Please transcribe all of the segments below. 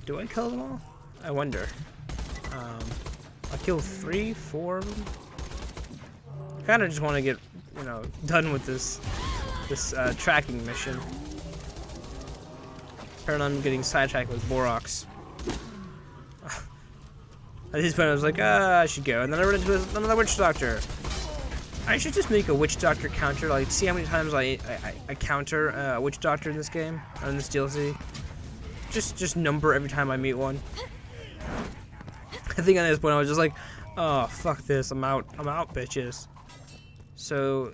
Do I kill them all? I wonder. I killed 3, 4 of them. I kind of just want to get, you know, done with this tracking mission. Apparently I'm getting sidetracked with Borox. At this point I was like, I should go. And then I ran into another witch doctor. I should just make a witch doctor counter, like see how many times I counter a witch doctor in this game, or in this DLC. Just number every time I meet one. I think at this point I was just like, oh fuck this, I'm out, bitches. So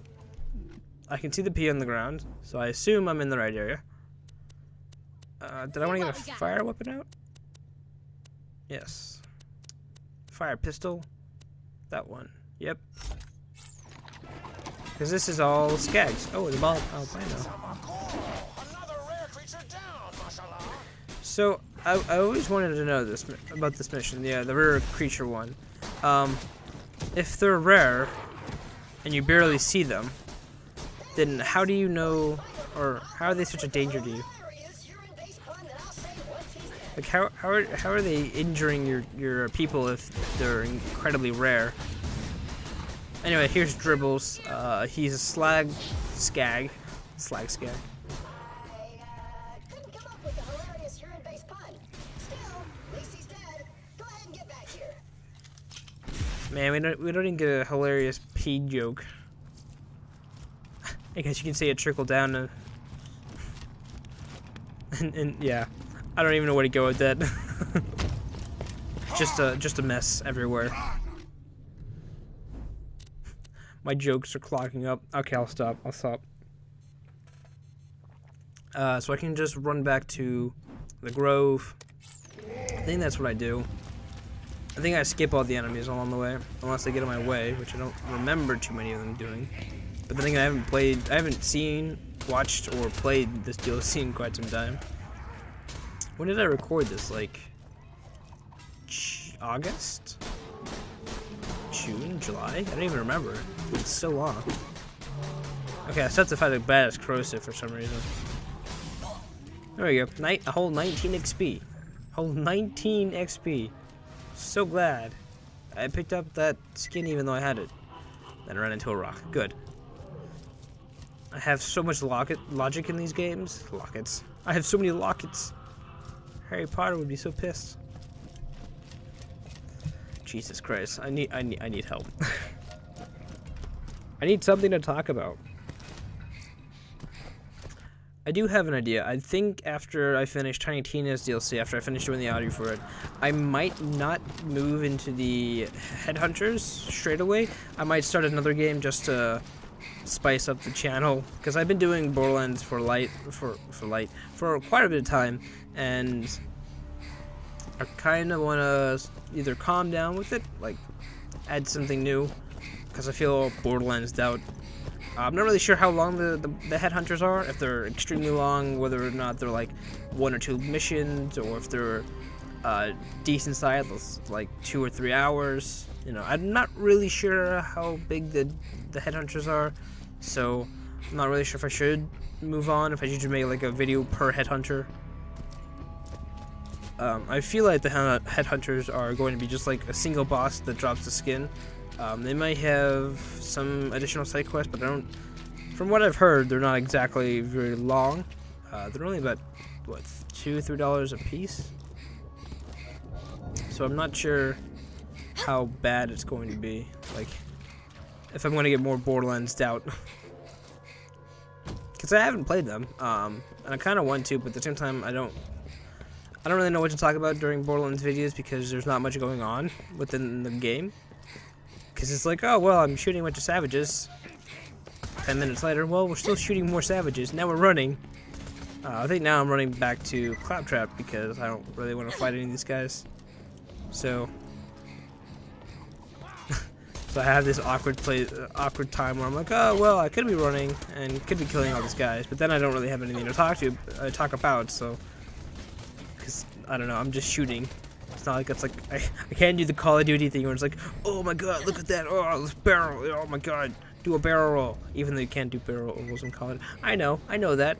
I can see the P on the ground, so I assume I'm in the right area. Did I want to get a fire weapon out? Yes. Fire pistol. That one. Yep. Because this is all skags. Oh, the ball. Oh, I know. So I always wanted to know this about this mission. Yeah, the rare creature one. If they're rare and you barely see them, then how do you know, or how are they such a danger to you? Like how are they injuring your people if they're incredibly rare? Anyway, here's Dribbles. He's a skag. I couldn't come up with a hilarious urine-based pun. Still, at least he's dead. Go ahead and get back here. Man, we don't even get a hilarious pee joke. I guess you can say it trickled down to, and yeah, I don't even know where to go with that. just a mess everywhere. My jokes are clogging up. Okay, I'll stop. So I can just run back to the Grove. I think that's what I do. I think I skip all the enemies along the way, unless they get in my way, which I don't remember too many of them doing. But then again, I haven't seen, watched, or played this DLC in quite some time. When did I record this? Like August? June? July? I don't even remember. It's so long. Okay, I still have to fight a badass corrosive for some reason. There we go. A whole 19 XP. Whole 19 XP. So glad I picked up that skin even though I had it. Then I ran into a rock. Good. I have so much logic in these games. Lockets. I have so many lockets. Harry Potter would be so pissed. Jesus Christ. I need help. I need something to talk about. I do have an idea. I think after I finish Tiny Tina's DLC, after I finish doing the audio for it, I might not move into the Headhunters straight away. I might start another game just to spice up the channel, because I've been doing Borderlands for quite a bit of time, and I kind of want to either calm down with it, like add something new, because I feel Borderlands out. I'm not really sure how long the Headhunters are, if they're extremely long, whether or not they're like 1 or 2 missions, or if they're decent size, like 2 or 3 hours. You know, I'm not really sure how big the Headhunters are, so I'm not really sure if I should move on, if I should make like a video per Headhunter. I feel like the Headhunters are going to be just like a single boss that drops the skin. They might have some additional side quests, but I don't. From what I've heard, they're not exactly very long. They're only about what, $2-3 a piece. So I'm not sure how bad it's going to be. Like, if I'm going to get more Borderlands out, because I haven't played them, and I kind of want to, but at the same time, I don't really know what to talk about during Borderlands videos because there's not much going on within the game. Because it's like, oh, well, I'm shooting a bunch of savages. 10 minutes later, well, we're still shooting more savages. Now we're running. I think now I'm running back to Claptrap because I don't really want to fight any of these guys. So I have this awkward time where I'm like, oh, well, I could be running and could be killing all these guys, but then I don't really have anything to talk about, so. Because, I don't know, I'm just shooting. It's not like it's like I can't do the Call of Duty thing where it's like, oh my god, look at that, oh, this barrel, oh my god, do a barrel roll. Even though you can't do barrel rolls in Call of Duty. I know that.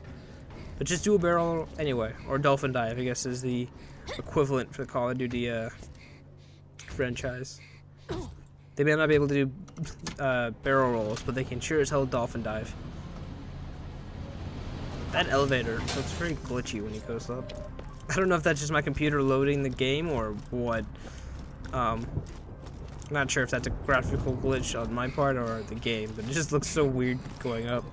But just do a barrel roll anyway, or dolphin dive, I guess, is the equivalent for the Call of Duty franchise. They may not be able to do barrel rolls, but they can sure as hell dolphin dive. That elevator looks very glitchy when he goes up. I don't know if that's just my computer loading the game or what. Not sure if that's a graphical glitch on my part or the game, but it just looks so weird going up.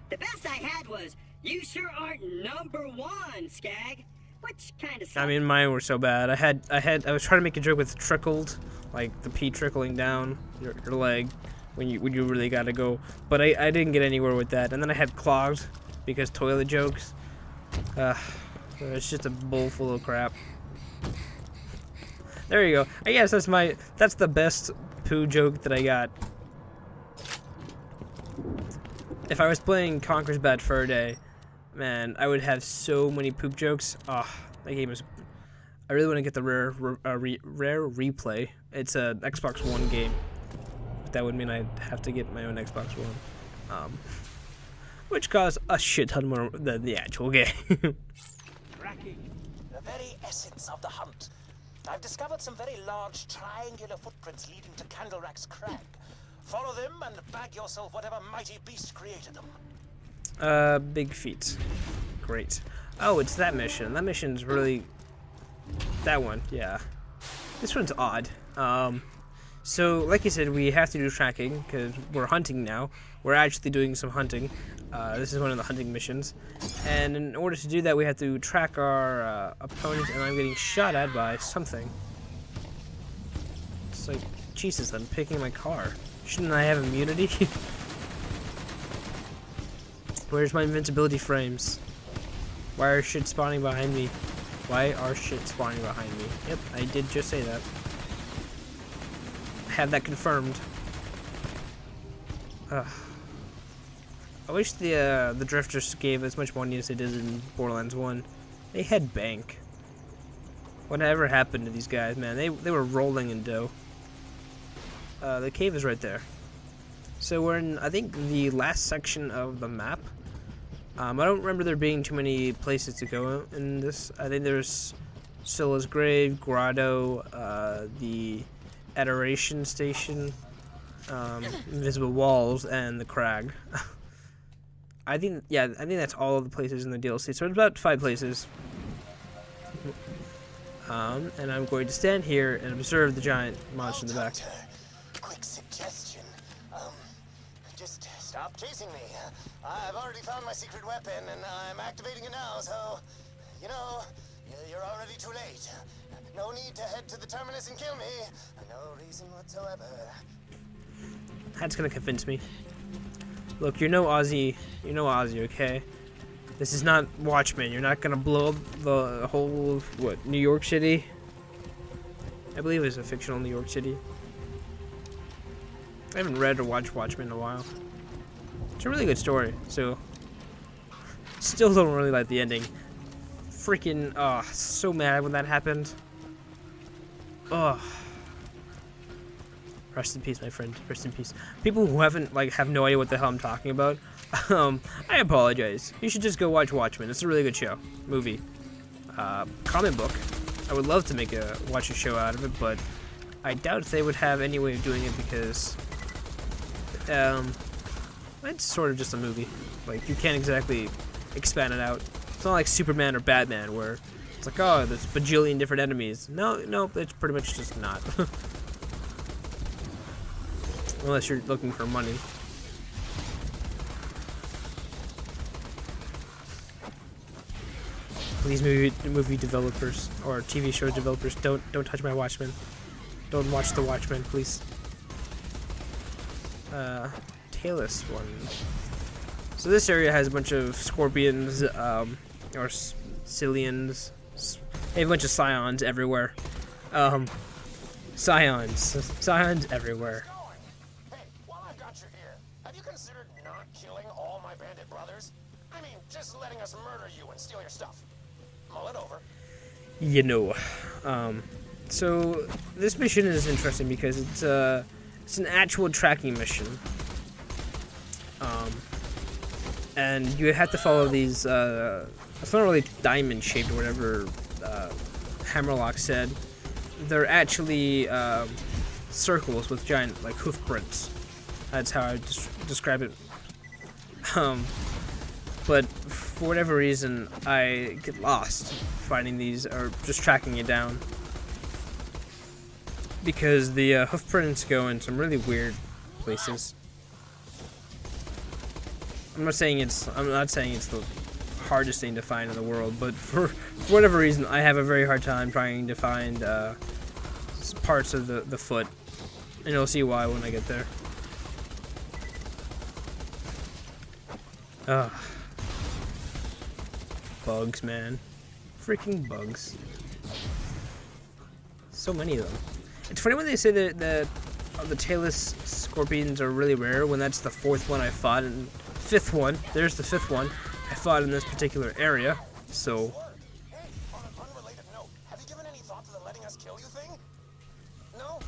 The best I had was, "You sure aren't #1, Skag." Which kind of sucked. I mean, mine were so bad. I was trying to make a joke with trickled, like the pee trickling down your leg when you really gotta go, but I didn't get anywhere with that. And then I had clogged because toilet jokes. It's just a bowl full of crap. There you go. I guess that's the best poo joke that I got. If I was playing Conker's Bad Fur Day, man, I would have so many poop jokes. That game is. I really want to get the rare replay. It's a Xbox One game. But that would mean I'd have to get my own Xbox One, which costs a shit ton more than the actual game. Tracking the very essence of the hunt. I've discovered some very large triangular footprints leading to Candlerack's Crag. Follow them and bag yourself whatever mighty beast created them. Big feet. Great. Oh, it's that mission. That mission's really... That one, yeah. This one's odd. So, like you said, we have to do tracking, because we're hunting now. We're actually doing some hunting. This is one of the hunting missions. And in order to do that, we have to track our opponent, and I'm getting shot at by something. It's like, Jesus, I'm picking my car. Shouldn't I have immunity? Where's my invincibility frames? Why are shit spawning behind me? Why are shit spawning behind me? Yep, I did just say that. I have that confirmed. I wish the drifters gave as much money as they did in Borderlands 1. They had bank. Whatever happened to these guys, man? They were rolling in dough. The cave is right there. So we're in, I think, the last section of the map. I don't remember there being too many places to go in this. I think there's Scylla's Grave, Grotto, the Adoration Station, Invisible Walls, and the Crag. I think that's all of the places in the DLC. So it's about 5 places. And I'm going to stand here and observe the giant monster in the back. Quick suggestion. Just stop chasing me. I've already found my secret weapon and I'm activating it now, so, you know, you're already too late. No need to head to the terminus and kill me. No reason whatsoever. That's gonna convince me. Look, you're no Aussie, okay? This is not Watchmen. You're not gonna blow up the whole of, what, New York City? I believe it's a fictional New York City. I haven't read or watched Watchmen in a while. It's a really good story, so... Still don't really like the ending. Freaking, so mad when that happened. Ugh. Rest in peace, my friend. Rest in peace. People who have no idea what the hell I'm talking about, I apologize. You should just go watch Watchmen. It's a really good show. Movie. Comic book. I would love to watch a show out of it, but I doubt they would have any way of doing it because, it's sort of just a movie. Like, you can't exactly expand it out. It's not like Superman or Batman where it's like, oh, there's a bajillion different enemies. No, it's pretty much just not. Unless you're looking for money. Please, movie developers or TV show developers, don't touch my Watchmen. Don't watch the Watchmen, please. Tailless one. So this area has a bunch of scorpions, or Scythians. They have a bunch of scions everywhere. Scions everywhere. Hey, while I've got you here, have you considered not killing all my bandit brothers? I mean, just letting us murder you and steal your stuff. Mull it over. You know, so this mission is interesting because it's an actual tracking mission. and you have to follow these. It's not really diamond shaped or whatever Hammerlock said. They're actually circles with giant like hoof prints. That's how I describe it. But for whatever reason, I get lost finding these or just tracking it down because the hoof prints go in some really weird places. I'm not saying it's the hardest thing to find in the world, but for whatever reason, I have a very hard time trying to find parts of the foot, and you'll see why when I get there. Ugh. Bugs, man. Freaking bugs. So many of them. It's funny when they say that the tailless scorpions are really rare, when that's the fourth one I fought, and fifth one, there's the fifth one, I fought in this particular area, so... Hey, on an unrelated note, have you given any thought to the letting us kill you thing? No?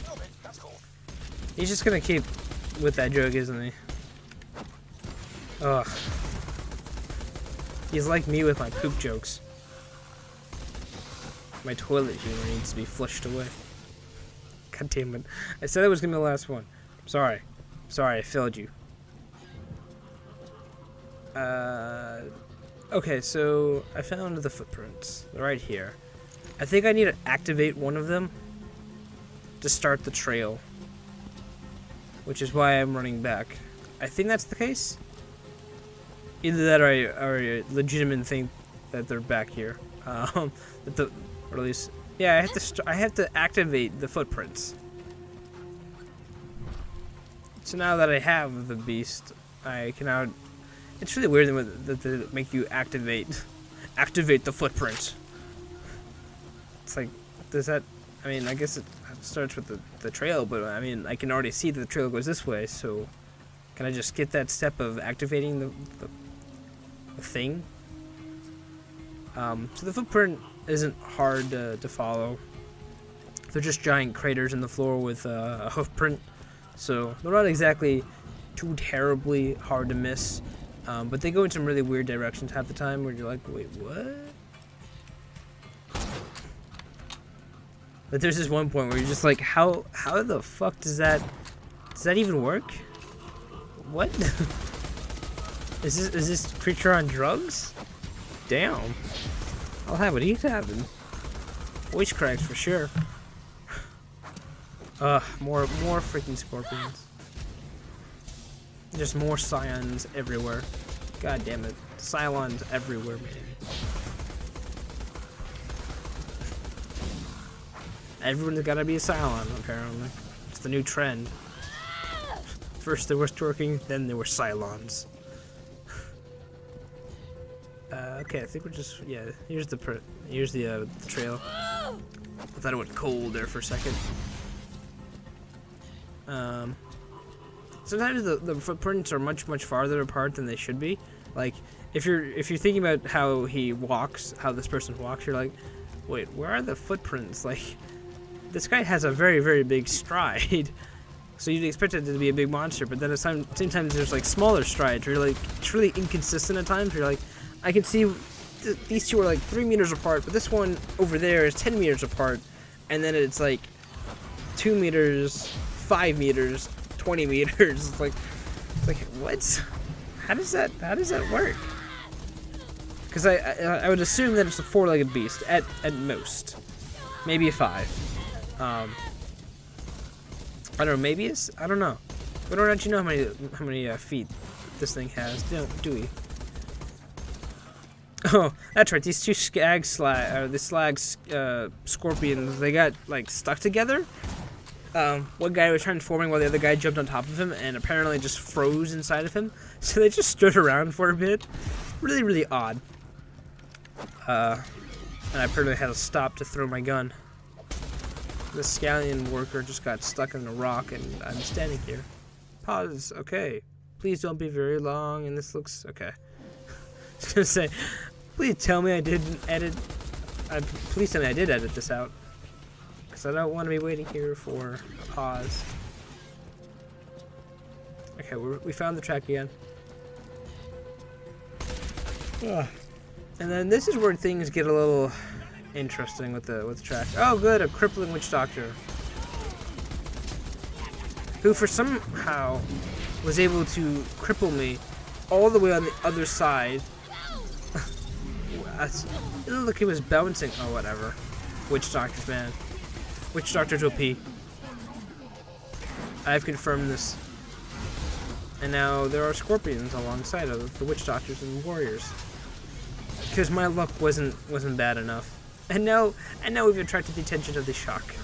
No, babe, that's cool. He's just gonna keep with that joke, isn't he? Ugh. He's like me with my poop jokes. My toilet humor needs to be flushed away. God damn it. I said that was gonna be the last one. Sorry. Sorry, I failed you. Okay, so I found the footprints. They're right here. I think I need to activate one of them to start the trail, which is why I'm running back. I think that's the case. Either that or I legitimately think that they're back here. Or at least, yeah, I have to activate the footprints. So now that I have the beast, I can now. It's really weird that they make you activate the footprint. It's like, does that? I mean, I guess it starts with the trail, but I mean, I can already see that the trail goes this way. So, can I just skip that step of activating the thing? So the footprint isn't hard to follow. They're just giant craters in the floor with a hoof print, so they're not exactly too terribly hard to miss. But they go in some really weird directions half the time where you're like, wait, what? But there's this one point where you're just like, how the fuck does that even work? What? Is this creature on drugs? Damn. I'll have what he's having. Voice cracks for sure. More freaking scorpions. Just more scions everywhere. God damn it. Cylons everywhere, man. Everyone's gotta be a Cylon, apparently. It's the new trend. First there was twerking, then there were Cylons. Okay, I think we're just, yeah, here's the trail. I thought it went cold there for a second. Sometimes the footprints are much farther apart than they should be. Like, if you're thinking about how he walks, how this person walks, you're like, wait, where are the footprints? Like, this guy has a very big stride. So you'd expect it to be a big monster, but then at the same time there's like smaller strides where you're like, it's really inconsistent at times. You're like, I can see these two are like 3 meters apart, but this one over there is 10 meters apart, and then it's like 2 meters, 5 meters, 20 meters. It's like what? How does that work? Because I would assume that it's a 4-legged beast at most, maybe a 5. I don't know. Maybe it's, I don't know. We don't actually know how many feet this thing has, do we? Oh, that's right. These two slag scorpions, they got like stuck together. One guy was transforming while the other guy jumped on top of him and apparently just froze inside of him. So they just stood around for a bit. Really odd. And I apparently had to stop to throw my gun. The scallion worker just got stuck in a rock and I'm standing here. Pause. Okay. Please don't be very long, and this looks okay. I was gonna say, please tell me I didn't edit. Please tell me I did edit this out, because I don't want to be waiting here for a pause. Okay, we found the track again. Ugh. And then this is where things get a little interesting with the track. Oh, good, a crippling witch doctor, who for somehow was able to cripple me all the way on the other side. It looked like he was bouncing. Oh, whatever. Witch doctors, man. Witch doctors OP. I've confirmed this. And now there are scorpions alongside of the witch doctors and warriors. Because my luck wasn't bad enough. And now we've attracted the attention of the shark.